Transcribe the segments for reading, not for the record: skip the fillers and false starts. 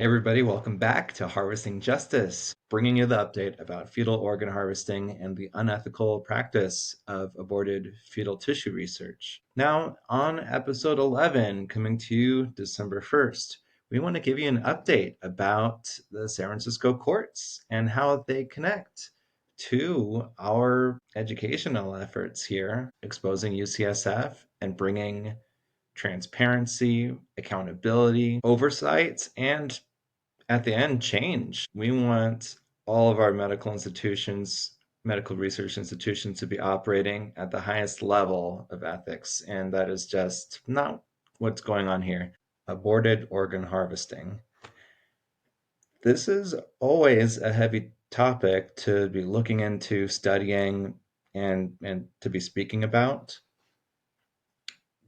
Hey everybody, welcome back to Harvesting Justice, bringing you the update about fetal organ harvesting and the unethical practice of aborted fetal tissue research. Now, on episode 11, coming to you December 1st, we want to give you an update about the San Francisco courts and how they connect to our educational efforts here, exposing UCSF and bringing transparency, accountability, oversight, and at the end, change. We want all of our medical institutions, medical research institutions to be operating at the highest level of ethics. And that is just not what's going on here. Aborted organ harvesting. This is always a heavy topic to be looking into, studying, and to be speaking about.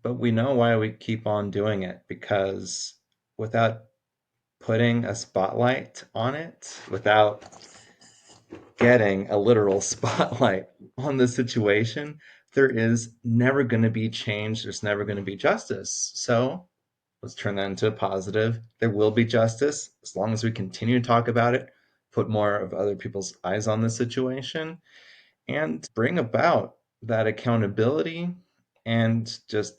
But we know why we keep on doing it because without putting a spotlight on it, without getting a literal spotlight on the situation, there is never going to be change. There's never going to be justice. So let's turn that into a positive. There will be justice as long as we continue to talk about it, put more of other people's eyes on the situation, and bring about that accountability and just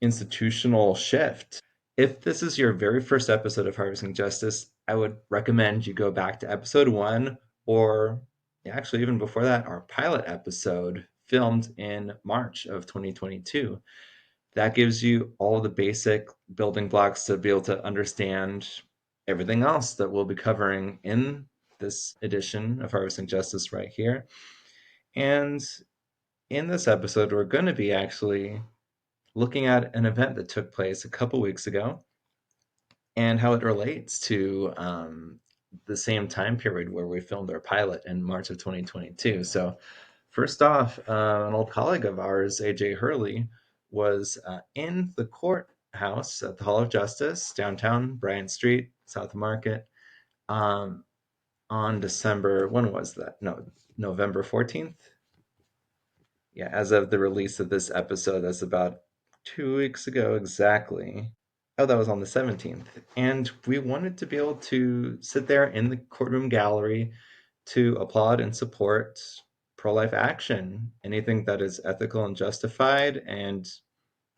institutional shift. If this is your very first episode of Harvesting Justice, I would recommend you go back to episode one, or actually even before that, our pilot episode filmed in March of 2022. That gives you all the basic building blocks to be able to understand everything else that we'll be covering in this edition of Harvesting Justice right here. And in this episode, we're going to be actually looking at an event that took place a couple weeks ago and how it relates to the same time period where we filmed our pilot in March of 2022. So, first off, an old colleague of ours, AJ Hurley, was in the courthouse at the Hall of Justice, downtown Bryant Street, South Market, um, on December, when was that? No, November 14th. Yeah, as of the release of this episode, that's about 2 weeks ago exactly. Oh, that was on the 17th. And we wanted to be able to sit there in the courtroom gallery to applaud and support pro life action, anything that is ethical and justified and,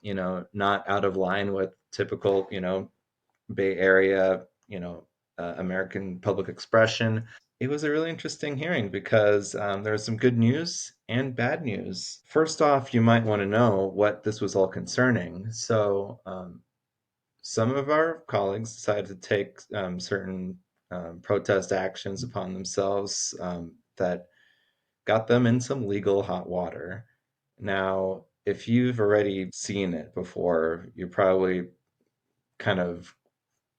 not out of line with typical, Bay Area, American public expression. It was a really interesting hearing because there was some good news and bad news. First off, you might want to know what this was all concerning. So, some of our colleagues decided to take certain protest actions upon themselves that got them in some legal hot water. Now, if you've already seen it before, you're probably kind of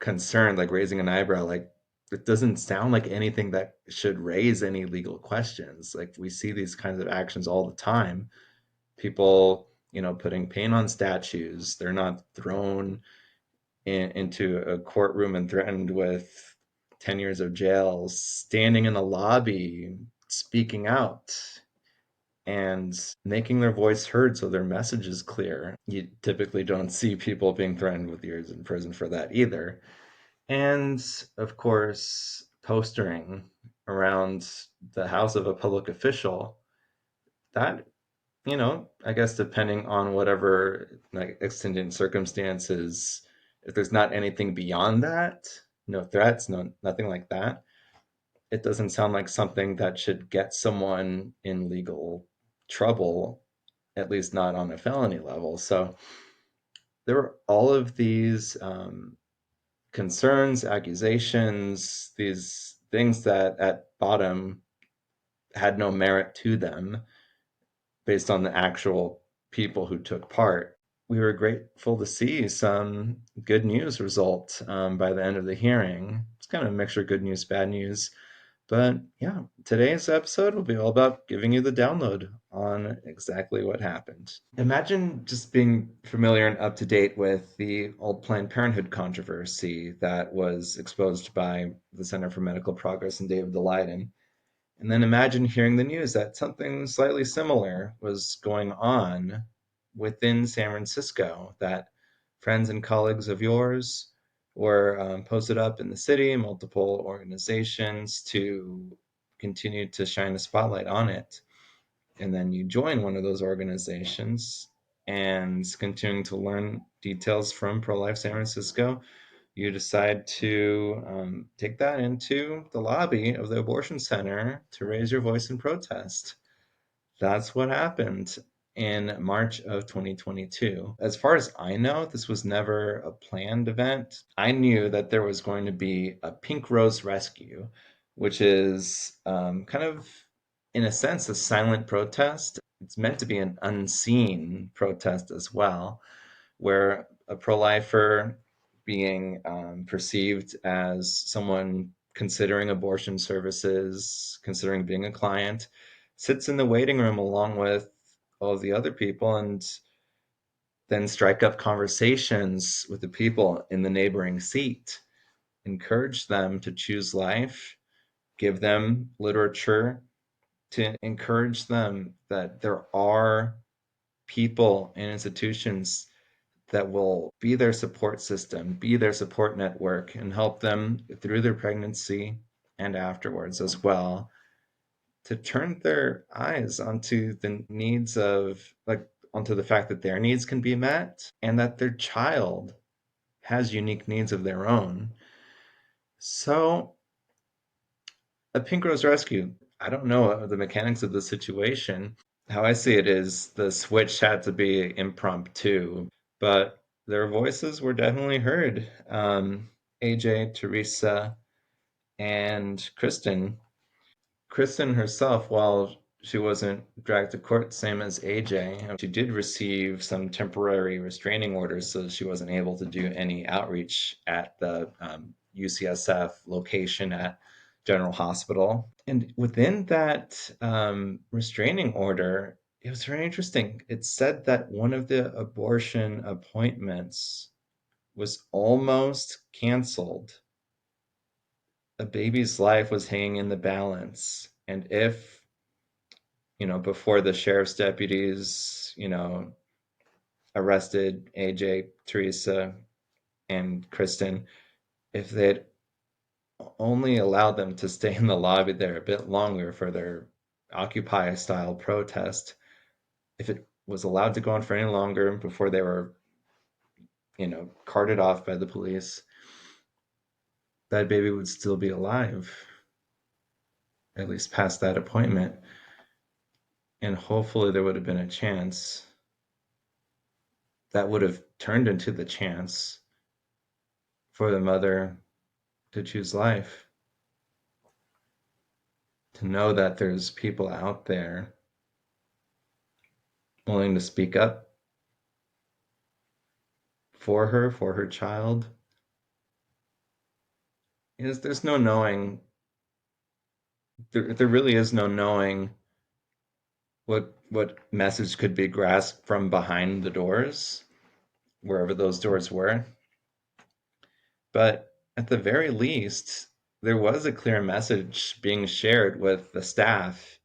concerned, like raising an eyebrow, like it doesn't sound like anything that should raise any legal questions. Like we see these kinds of actions all the time. People, putting paint on statues. They're not thrown into a courtroom and threatened with 10 years of jail, standing in the lobby, speaking out and making their voice heard so their message is clear. You typically don't see people being threatened with years in prison for that either. And of course, postering around the house of a public official, that, I guess depending on whatever like extenuating circumstances, if there's not anything beyond that, no threats, nothing like that, it doesn't sound like something that should get someone in legal trouble, at least not on a felony level. So there were all of these concerns, accusations, these things that at bottom had no merit to them based on the actual people who took part. We were grateful to see some good news result by the end of the hearing. It's kind of a mixture of good news, bad news. But yeah, today's episode will be all about giving you the download on exactly what happened. Imagine just being familiar and up to date with the old Planned Parenthood controversy that was exposed by the Center for Medical Progress and David Daleiden. And then imagine hearing the news that something slightly similar was going on within San Francisco, that friends and colleagues of yours were posted up in the city, multiple organizations to continue to shine a spotlight on it. And then you join one of those organizations and continuing to learn details from Pro Life San Francisco, you decide to take that into the lobby of the abortion center to raise your voice in protest. That's what happened in March of 2022. As far as I know, this was never a planned event. I knew that there was going to be a Pink Rose Rescue, which is kind of, in a sense, a silent protest. It's meant to be an unseen protest as well, where a pro-lifer being perceived as someone considering abortion services, considering being a client, sits in the waiting room along with all of the other people and then strike up conversations with the people in the neighboring seat, encourage them to choose life, give them literature to encourage them that there are people and institutions that will be their support system, be their support network, and help them through their pregnancy and afterwards as well, to turn their eyes onto the needs of, like, onto the fact that their needs can be met and that their child has unique needs of their own. So, a Pink Rose Rescue, I don't know the mechanics of the situation. How I see it is the switch had to be impromptu, but their voices were definitely heard. AJ, Teresa, and Kristen. Kristen herself, while she wasn't dragged to court, same as AJ, she did receive some temporary restraining orders, so she wasn't able to do any outreach at the UCSF location at General Hospital. And within that restraining order, it was very interesting. It said that one of the abortion appointments was almost canceled. A baby's life was hanging in the balance. And if, before the sheriff's deputies, arrested AJ, Teresa, and Kristen, if they'd only allowed them to stay in the lobby there a bit longer for their Occupy style protest, if it was allowed to go on for any longer before they were, carted off by the police, that baby would still be alive, at least past that appointment. And hopefully there would have been a chance that would have turned into the chance for the mother to choose life, to know that there's people out there willing to speak up for her child. Is there's no knowing, there really is no knowing what message could be grasped from behind the doors, wherever those doors were. But at the very least, there was a clear message being shared with the staff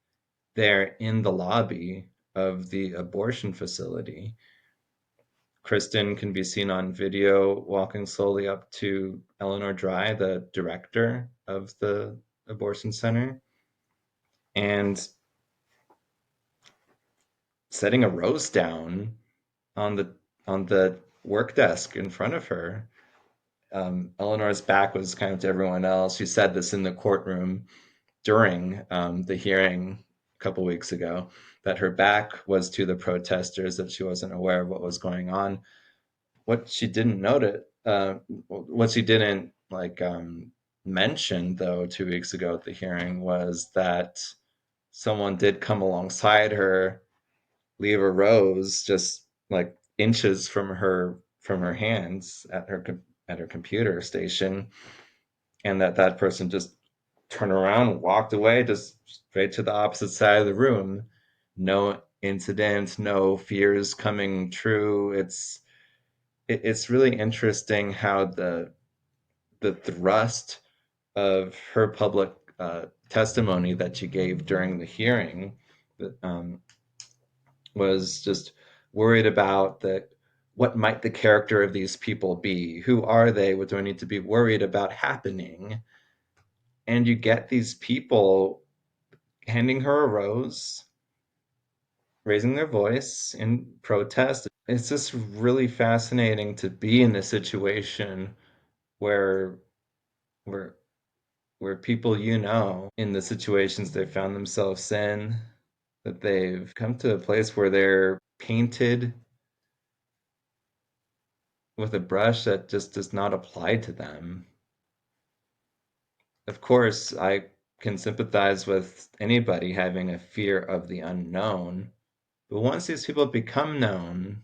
there in the lobby of the abortion facility. Kristen can be seen on video walking slowly up to Eleanor Dry, the director of the abortion center, and setting a rose down on the work desk in front of her. Eleanor's back was kind of to everyone else. She said this in the courtroom during the hearing a couple weeks ago, that her back was to the protesters, that she wasn't aware of what was going on. What she didn't notice, what she didn't mention though 2 weeks ago at the hearing, was that someone did come alongside her, leave a rose just like inches from her hands at her computer station, and that person just turned around, walked away, just straight to the opposite side of the room. No incident, no fears coming true. It's really interesting how the thrust of her public testimony that she gave during the hearing, that was just worried about that what might the character of these people be? Who are they? What do I need to be worried about happening? And you get these people handing her a rose, raising their voice in protest. It's just really fascinating to be in a situation where where where people in the situations they found themselves in, that they've come to a place where they're painted with a brush that just does not apply to them. Of course, I can sympathize with anybody having a fear of the unknown, but once these people become known,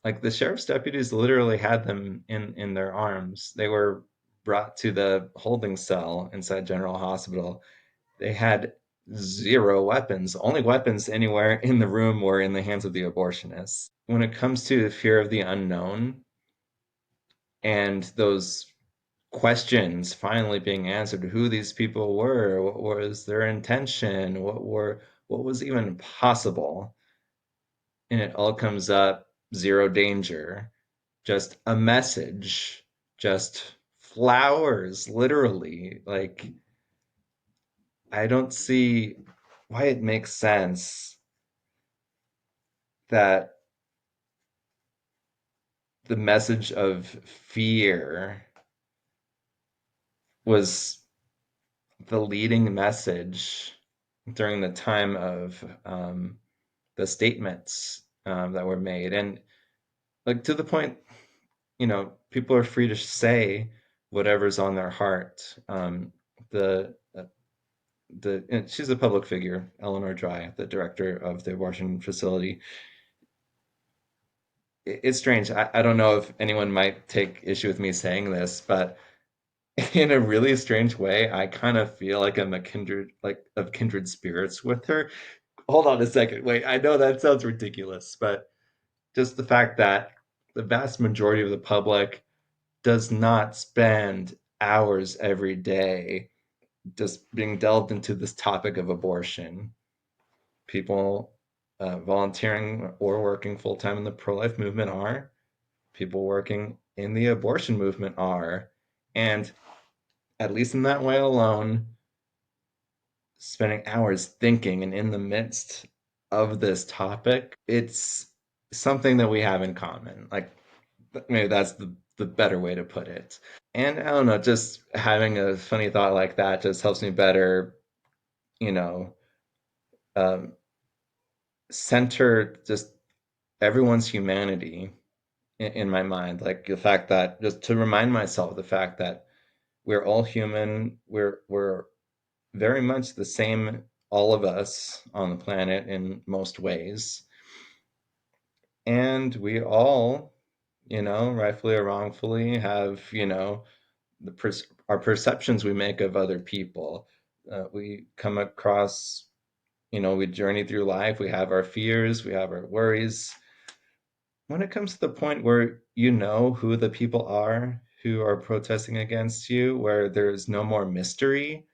like the sheriff's deputies literally had them in their arms. They were brought to the holding cell inside General Hospital. They had zero weapons. Only weapons anywhere in the room were in the hands of the abortionists. When it comes to the fear of the unknown and those questions finally being answered, who these people were, what was their intention, what was even possible, and it all comes up zero danger, just a message, just flowers, literally. Like, I don't see why it makes sense that the message of fear was the leading message during the time of the statements that were made. And like to the point, people are free to say whatever's on their heart. The and she's a public figure, Eleanor Dry, the director of the abortion facility. It's strange. I don't know if anyone might take issue with me saying this, but in a really strange way, I kind of feel like I'm a kindred, like of kindred spirits with her. Hold on a second. Wait, I know that sounds ridiculous, but just the fact that the vast majority of the public does not spend hours every day just being delved into this topic of abortion. People volunteering or working full time in the pro life movement are, people working in the abortion movement are. And at least in that way alone, spending hours thinking and in the midst of this topic, it's something that we have in common. Like, maybe that's the better way to put it. And I don't know, just having a funny thought like that just helps me better, you know, um, center just everyone's humanity in my mind. Like the fact that, just to remind myself the fact that we're all human, we're very much the same, all of us on the planet in most ways. And we all, rightfully or wrongfully, have, our perceptions we make of other people. We come across, we journey through life, we have our fears, we have our worries. When it comes to the point where you know who the people are who are protesting against you, where there's no more mystery,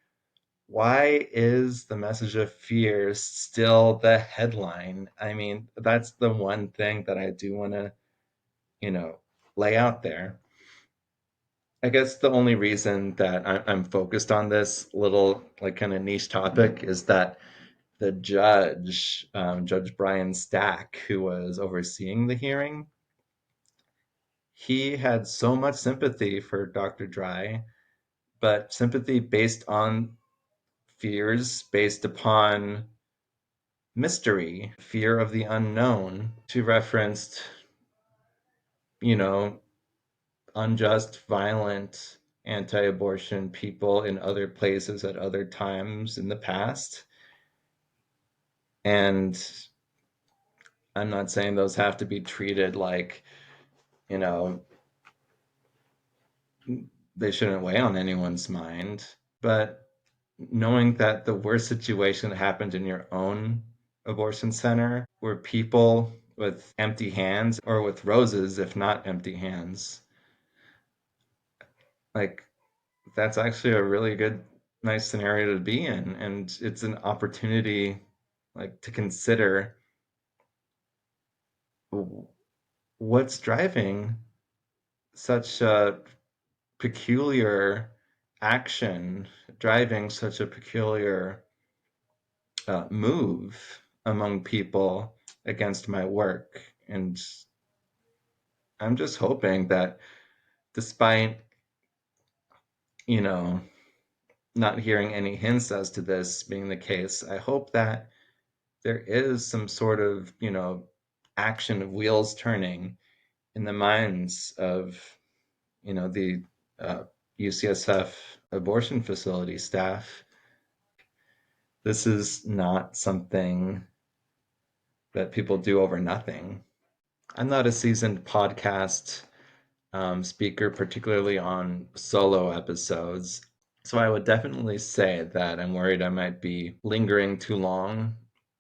why is the message of fear still the headline? I mean, that's the one thing that I do want to, you know, lay out there. I guess the only reason that I'm focused on this little, like, kind of niche topic is that the judge, Judge Brian Stack, who was overseeing the hearing, he had so much sympathy for Dr. Dry, but sympathy based on fears, based upon mystery, fear of the unknown. She referenced, you know, unjust, violent, anti abortion people in other places at other times in the past. And I'm not saying those have to be treated like, you know, they shouldn't weigh on anyone's mind. But knowing that the worst situation happened in your own abortion center, where people with empty hands, or with roses, if not empty hands, like, that's actually a really good, nice scenario to be in. And it's an opportunity, like, to consider what's driving such a peculiar action, driving such a peculiar move among people against my work. And I'm just hoping that despite, you know, not hearing any hints as to this being the case, I hope that there is some sort of, action of wheels turning in the minds of, the UCSF abortion facility staff. This is not something that people do over nothing. I'm not a seasoned podcast speaker, particularly on solo episodes. So I would definitely say that I'm worried I might be lingering too long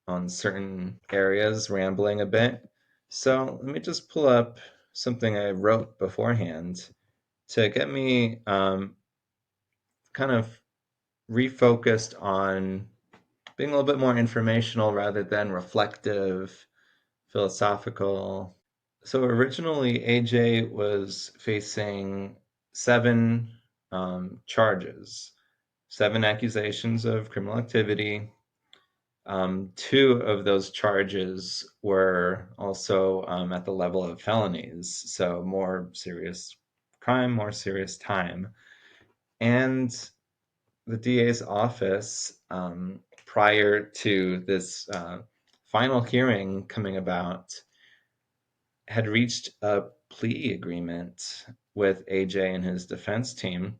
on certain areas, rambling a bit. So let me just pull up something I wrote beforehand to get me kind of refocused on being a little bit more informational rather than reflective, philosophical. So originally, AJ was facing seven charges, seven accusations of criminal activity. Two of those charges were also at the level of felonies, so more serious crime, more serious time. And the DA's office, prior to this final hearing coming about, had reached a plea agreement with AJ and his defense team.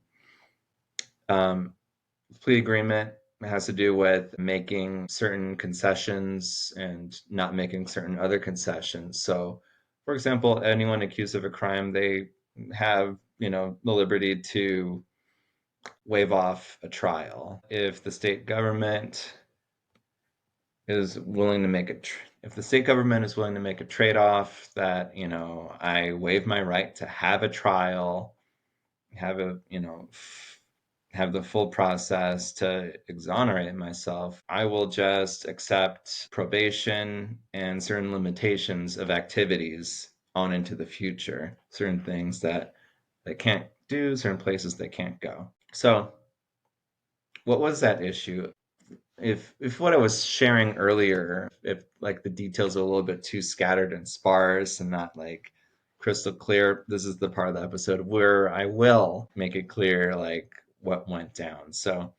Plea agreement has to do with making certain concessions and not making certain other concessions. So, for example, anyone accused of a crime, they have, the liberty to waive off a trial. If the state government is willing to make if the state government is willing to make a trade-off that, I waive my right to have a trial, have a, have the full process to exonerate myself, I will just accept probation and certain limitations of activities on into the future, certain things that they can't do, certain places they can't go. So, what was that issue? If what I was sharing earlier, if like the details are a little bit too scattered and sparse and not like crystal clear, this is the part of the episode where I will make it clear like what went down. So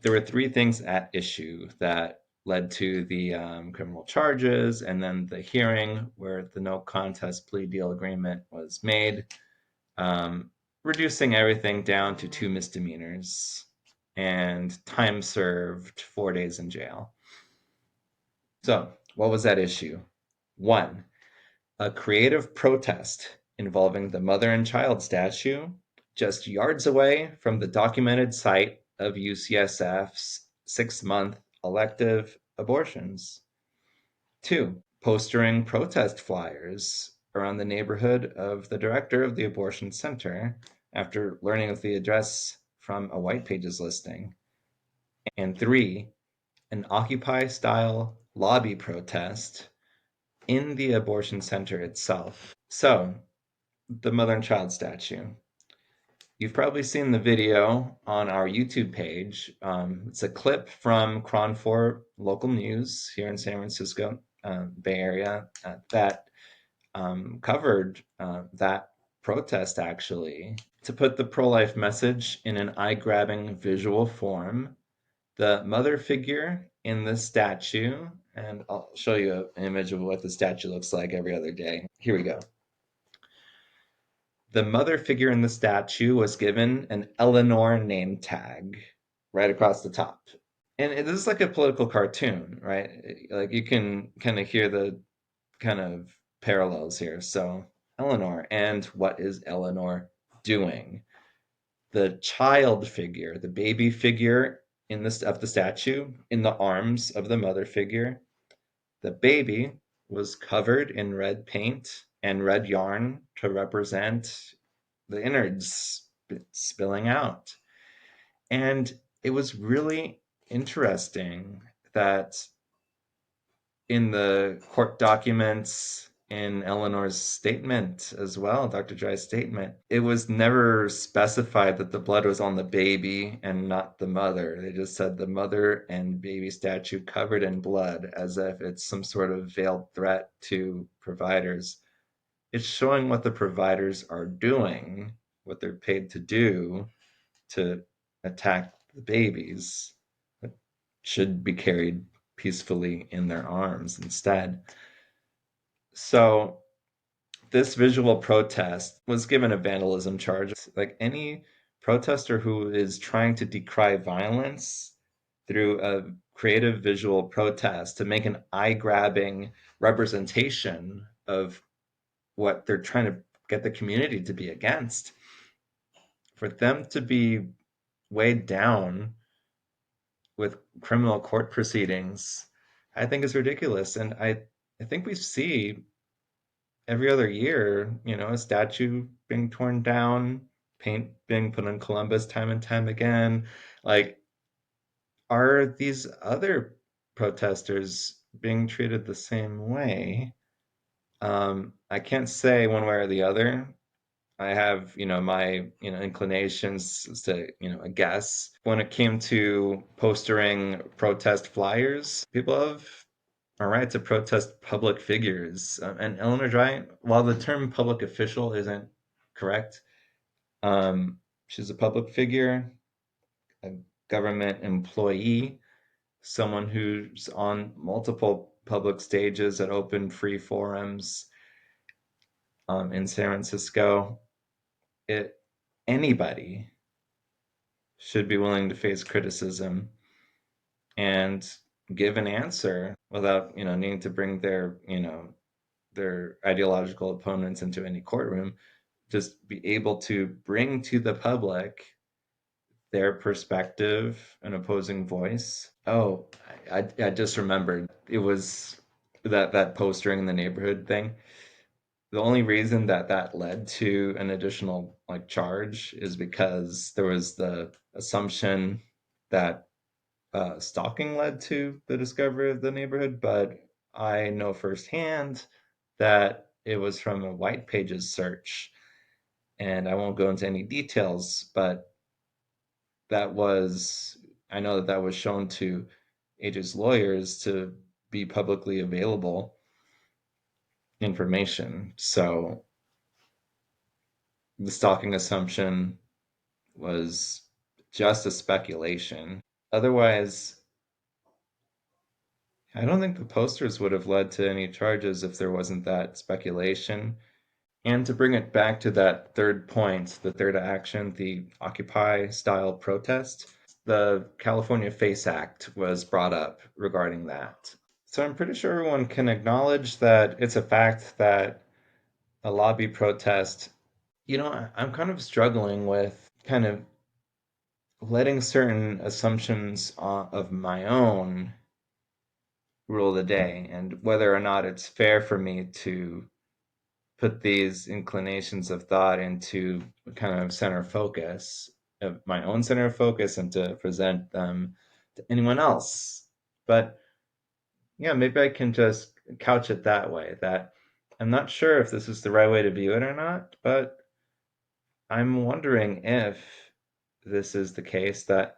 there were three things at issue that led to the criminal charges and then the hearing where the no contest plea deal agreement was made, um, reducing everything down to two misdemeanors and time served 4 days in jail. So, what was that issue? One, a creative protest involving the mother and child statue just yards away from the documented site of UCSF's 6-month elective abortions. Two, postering protest flyers around the neighborhood of the director of the abortion center after learning of the address from a white pages listing. And three, an Occupy-style lobby protest in the abortion center itself. So, the mother and child statue. You've probably seen the video on our YouTube page. It's a clip from Cron 4 local news here in San Francisco, Bay Area, that covered that protest actually. To put the pro-life message in an eye-grabbing visual form, the mother figure in the statue, and I'll show you an image of what the statue looks like every other day. Here we go. The mother figure in the statue was given an Eleanor name tag right across the top. And this is like a political cartoon, right? Like you can kind of hear the kind of parallels here. So, Eleanor, and what is Eleanor doing? The child figure, the baby figure in this of the statue, in the arms of the mother figure, the baby was covered in red paint and red yarn to represent the innards spilling out. And it was really interesting that in the court documents in Eleanor's statement as well, Dr. Dry's statement. It was never specified that the blood was on the baby and not the mother. They just said the mother and baby statue covered in blood, as if it's some sort of veiled threat to providers. It's showing what the providers are doing, what they're paid to do to attack the babies that should be carried peacefully in their arms instead. So this visual protest was given a vandalism charge. Like any protester who is trying to decry violence through a creative visual protest to make an eye-grabbing representation of what they're trying to get the community to be against, for them to be weighed down with criminal court proceedings, I think is ridiculous. And I think we see every other year, a statue being torn down, paint being put on Columbus time and time again. Like, are these other protesters being treated the same way? I can't say one way or the other. I have, my, inclinations to, a guess. When it came to postering protest flyers, people have a right to protest public figures. And Eleanor Dry, while the term public official isn't correct, she's a public figure, a government employee, someone who's on multiple public stages at open free forums in San Francisco. It Anybody should be willing to face criticism and give an answer without, needing to bring their ideological opponents into any courtroom. Just be able to bring to the public their perspective and opposing voice. Oh, I just remembered, it was that postering in the neighborhood thing. The only reason that led to an additional like charge is because there was the assumption that stalking led to the discovery of the neighborhood, but I know firsthand that it was from a white pages search. And I won't go into any details, but that was, I know that was shown to Age's lawyers to be publicly available information. So the stalking assumption was just a speculation. Otherwise, I don't think the posters would have led to any charges if there wasn't that speculation. And to bring it back to that third point, the third action, the Occupy style protest, the California FACE Act was brought up regarding that. So I'm pretty sure everyone can acknowledge that it's a fact that a lobby protest, I'm kind of struggling with kind of letting certain assumptions of my own rule the day, and whether or not it's fair for me to put these inclinations of thought into kind of center focus, of my own center of focus, and to present them to anyone else. But yeah, maybe I can just couch it that way, that I'm not sure if this is the right way to view it or not, but I'm wondering if this is the case, that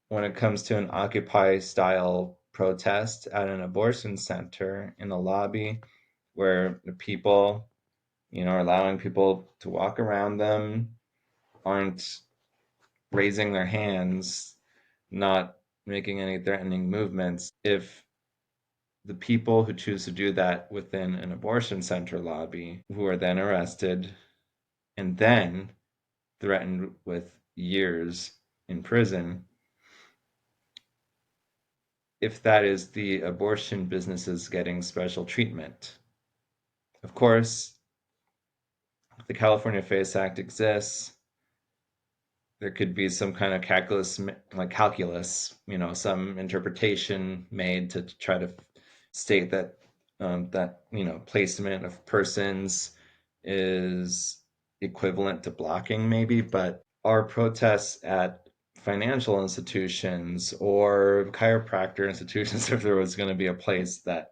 when it comes to an Occupy style protest at an abortion center in a lobby where the people, are allowing people to walk around them, aren't raising their hands, not making any threatening movements, if the people who choose to do that within an abortion center lobby, who are then arrested and then threatened with years in prison, if that is the abortion businesses getting special treatment. Of course, the California FACE Act exists. There could be some kind of calculus, some interpretation made to try to state that placement of persons is equivalent to blocking, maybe. But our protests at financial institutions or chiropractor institutions, if there was going to be a place that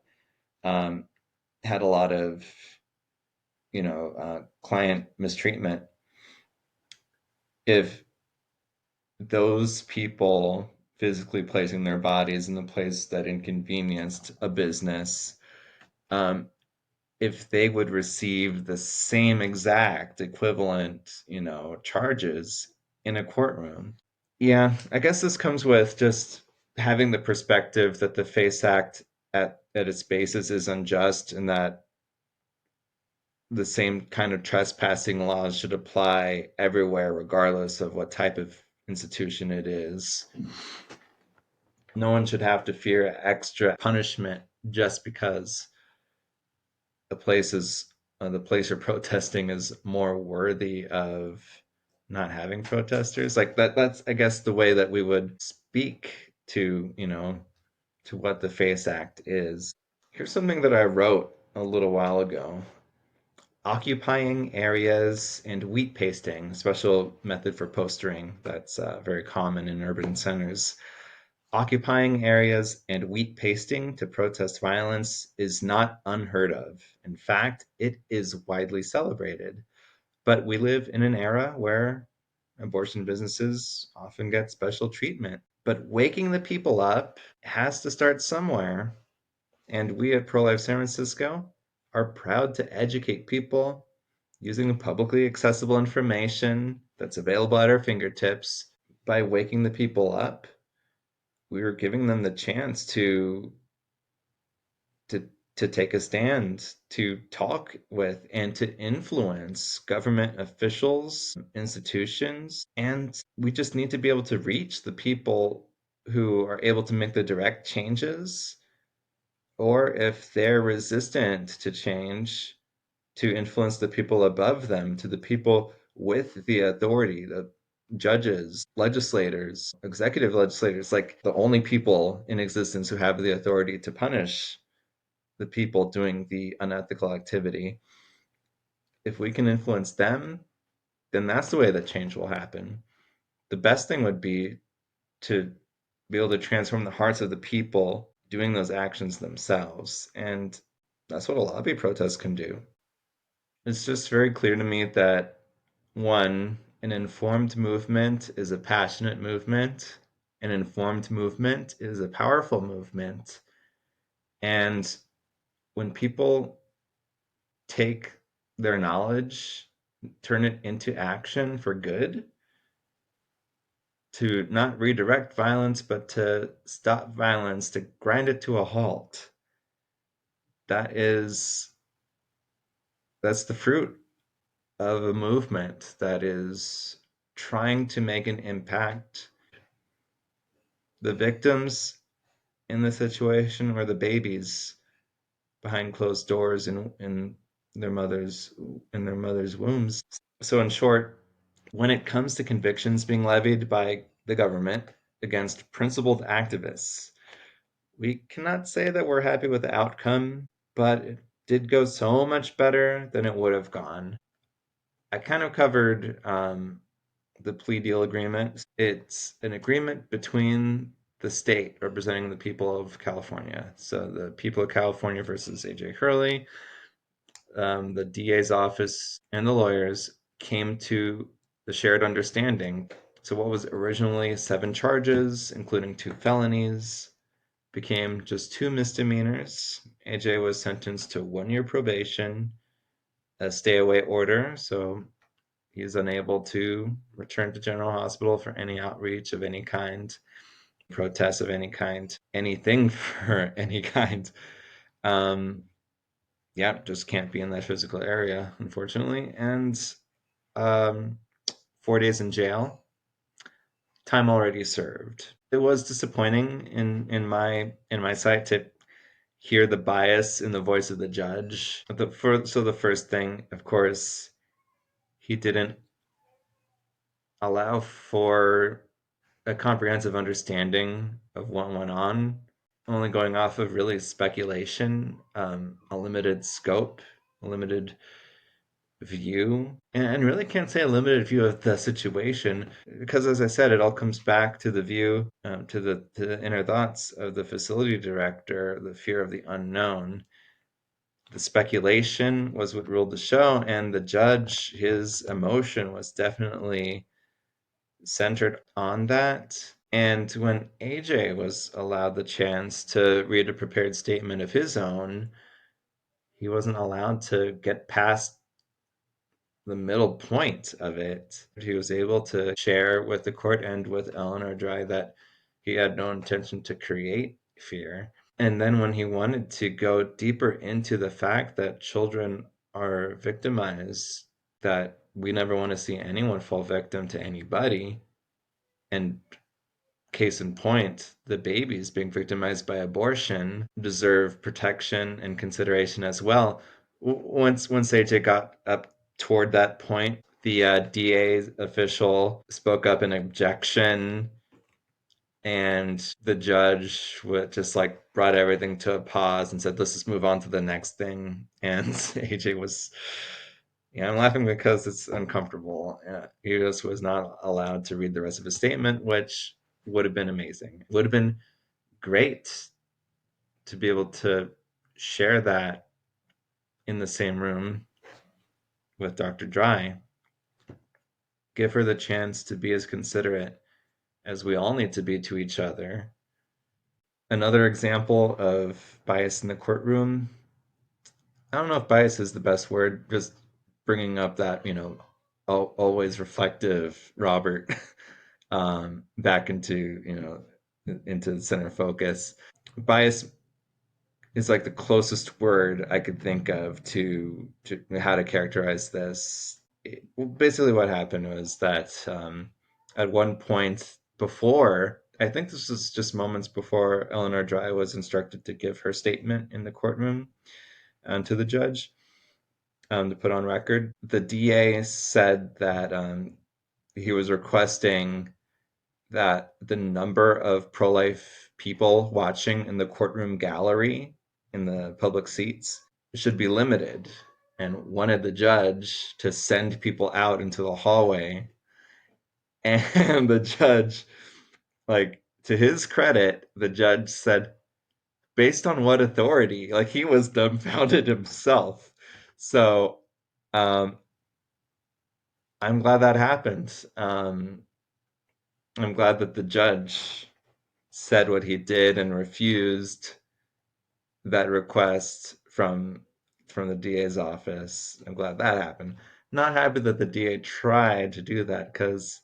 had a lot of, client mistreatment. If those people physically placing their bodies in the place that inconvenienced a business, um, if they would receive the same exact equivalent, charges in a courtroom. Yeah, I guess this comes with just having the perspective that the FACE Act at its basis is unjust, and that the same kind of trespassing laws should apply everywhere, regardless of what type of institution it is. No one should have to fear extra punishment just because the place is the place you're protesting is more worthy of not having protesters. Like that's I guess the way that we would speak to, to what the FACE Act is. Here's something that I wrote a little while ago. Occupying areas and wheat pasting, a special method for postering that's very common in urban centers. Occupying areas and wheat pasting to protest violence is not unheard of. In fact, it is widely celebrated. But we live in an era where abortion businesses often get special treatment. But waking the people up has to start somewhere. And we at Pro Life San Francisco are proud to educate people using publicly accessible information that's available at our fingertips. By waking the people up, we were giving them the chance to to take a stand, to talk with and to influence government officials, institutions, and we just need to be able to reach the people who are able to make the direct changes, or if they're resistant to change, to influence the people above them, to the people with the authority, the judges, legislators, executive legislators, like the only people in existence who have the authority to punish the people doing the unethical activity. If we can influence them, then that's the way that change will happen. The best thing would be to be able to transform the hearts of the people doing those actions themselves. And that's what a lobby protest can do. It's just very clear to me that one, an informed movement is a passionate movement. An informed movement is a powerful movement. And when people take their knowledge, turn it into action for good, to not redirect violence, but to stop violence, to grind it to a halt, that is that's the fruit of a movement that is trying to make an impact. The victims in the situation or the babies behind closed doors in their mothers in their mothers' wombs. So in short, when it comes to convictions being levied by the government against principled activists, we cannot say that we're happy with the outcome, but it did go so much better than it would have gone. I kind of covered the plea deal agreement. It's an agreement between the state representing the people of California. So the people of California versus AJ Hurley, the DA's office, and the lawyers came to the shared understanding. So what was originally 7 charges, including 2 felonies, became just 2 misdemeanors. AJ was sentenced to 1 year probation, a stay away order, so he's unable to return to General Hospital for any outreach of any kind, protests of any kind, anything for any kind. Um, yeah, just can't be in that physical area, unfortunately. And um, 4 days in jail, time already served. It was disappointing in my sight to hear the bias in the voice of the judge. So the first thing, of course, he didn't allow for a comprehensive understanding of what went on, only going off of really speculation, a limited scope, a limited view, and really can't say a limited view of the situation because, as I said, it all comes back to the view, to the inner thoughts of the facility director, the fear of the unknown. The speculation was what ruled the show, and the judge, his emotion was definitely centered on that. And when AJ was allowed the chance to read a prepared statement of his own, he wasn't allowed to get past the middle point of it. He was able to share with the court and with Eleanor Dry that he had no intention to create fear. And then when he wanted to go deeper into the fact that children are victimized, that we never want to see anyone fall victim to anybody, and case in point, the babies being victimized by abortion deserve protection and consideration as well. Once AJ got up toward that point, the DA official spoke up in objection, and the judge would just like brought everything to a pause and said, "Let's just move on to the next thing." And AJ was, yeah, I'm laughing because it's uncomfortable. He just was not allowed to read the rest of his statement, which would have been amazing. It would have been great to be able to share that in the same room with Dr. Dry. Give her the chance to be as considerate as we all need to be to each other. Another example of bias in the courtroom, I don't know if bias is the best word, just bringing up that, always reflective Robert back into, into the center focus. Bias is like the closest word I could think of to how to characterize this. Basically, what happened was that at one point before, I think this was just moments before Eleanor Dry was instructed to give her statement in the courtroom to the judge to put on record, the DA said that he was requesting that the number of pro life people watching in the courtroom gallery in the public seats should be limited, and wanted the judge to send people out into the hallway. And the judge, like, to his credit, the judge said, based on what authority? Like, he was dumbfounded himself. So, um, I'm glad that happened. I'm glad that the judge said what he did and refused that request from the DA's office. I'm glad that happened. Not happy that the DA tried to do that, because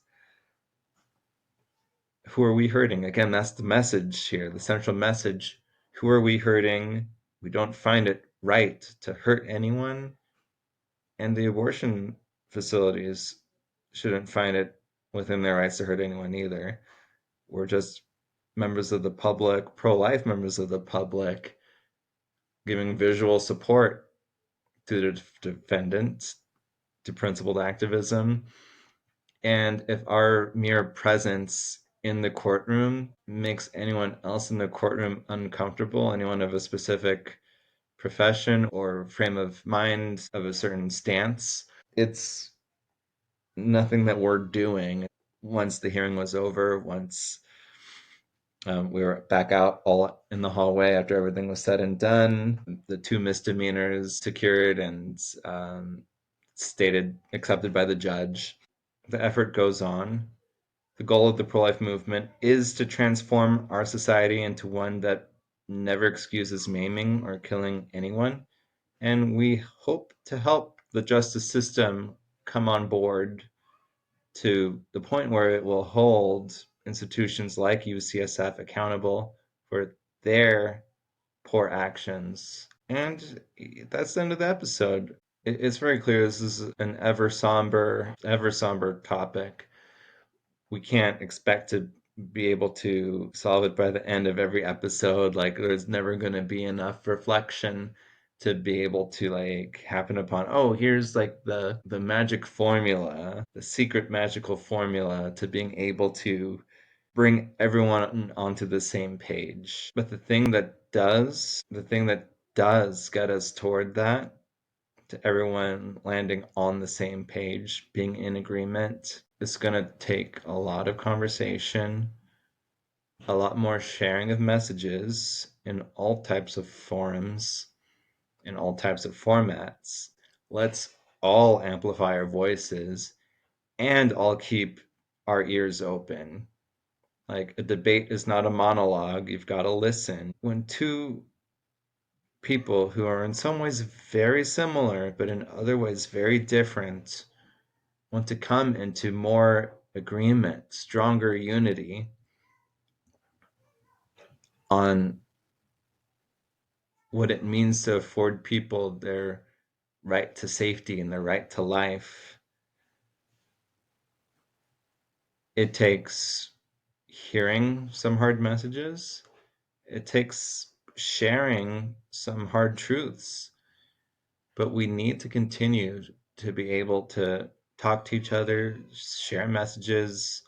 who are we hurting? Again, that's the message here, the central message. Who are we hurting? We don't find it right to hurt anyone, and the abortion facilities shouldn't find it within their rights to hurt anyone either. We're just members of the public, pro-life members of the public, giving visual support to the defendant, to principled activism. And if our mere presence in the courtroom makes anyone else in the courtroom uncomfortable, anyone of a specific profession or frame of mind, of a certain stance, it's nothing that we're doing. Once the hearing was over, once we were back out all in the hallway after everything was said and done, the two misdemeanors secured and accepted by the judge. The effort goes on. The goal of the pro-life movement is to transform our society into one that never excuses maiming or killing anyone. And we hope to help the justice system come on board to the point where it will hold institutions like UCSF accountable for their poor actions. And that's the end of the episode. It's very clear this is an ever somber topic. We can't expect to be able to solve it by the end of every episode. Like, there's never going to be enough reflection to be able to like happen upon, oh, here's like the magic formula, the secret magical formula to being able to bring everyone onto the same page. But the thing that does get us toward that, to everyone landing on the same page, being in agreement, it's going to take a lot of conversation, a lot more sharing of messages in all types of forums, in all types of formats. Let's all amplify our voices and all keep our ears open. Like a debate is not a monologue, you've got to listen. When two people who are in some ways very similar, but in other ways very different, want to come into more agreement, stronger unity on what it means to afford people their right to safety and their right to life, it takes hearing some hard messages. It takes sharing some hard truths, but we need to continue to be able to talk to each other, share messages,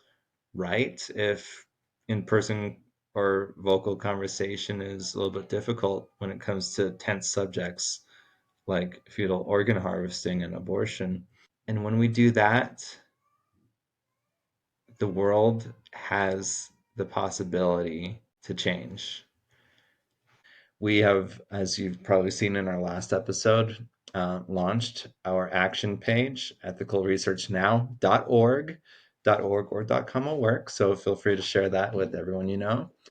write if in person or vocal conversation is a little bit difficult when it comes to tense subjects like fetal organ harvesting and abortion. And when we do that, the world has the possibility to change. We have, as you've probably seen in our last episode, launched our action page, ethicalresearchnow.org. .org or .com will work, so feel free to share that with everyone you know.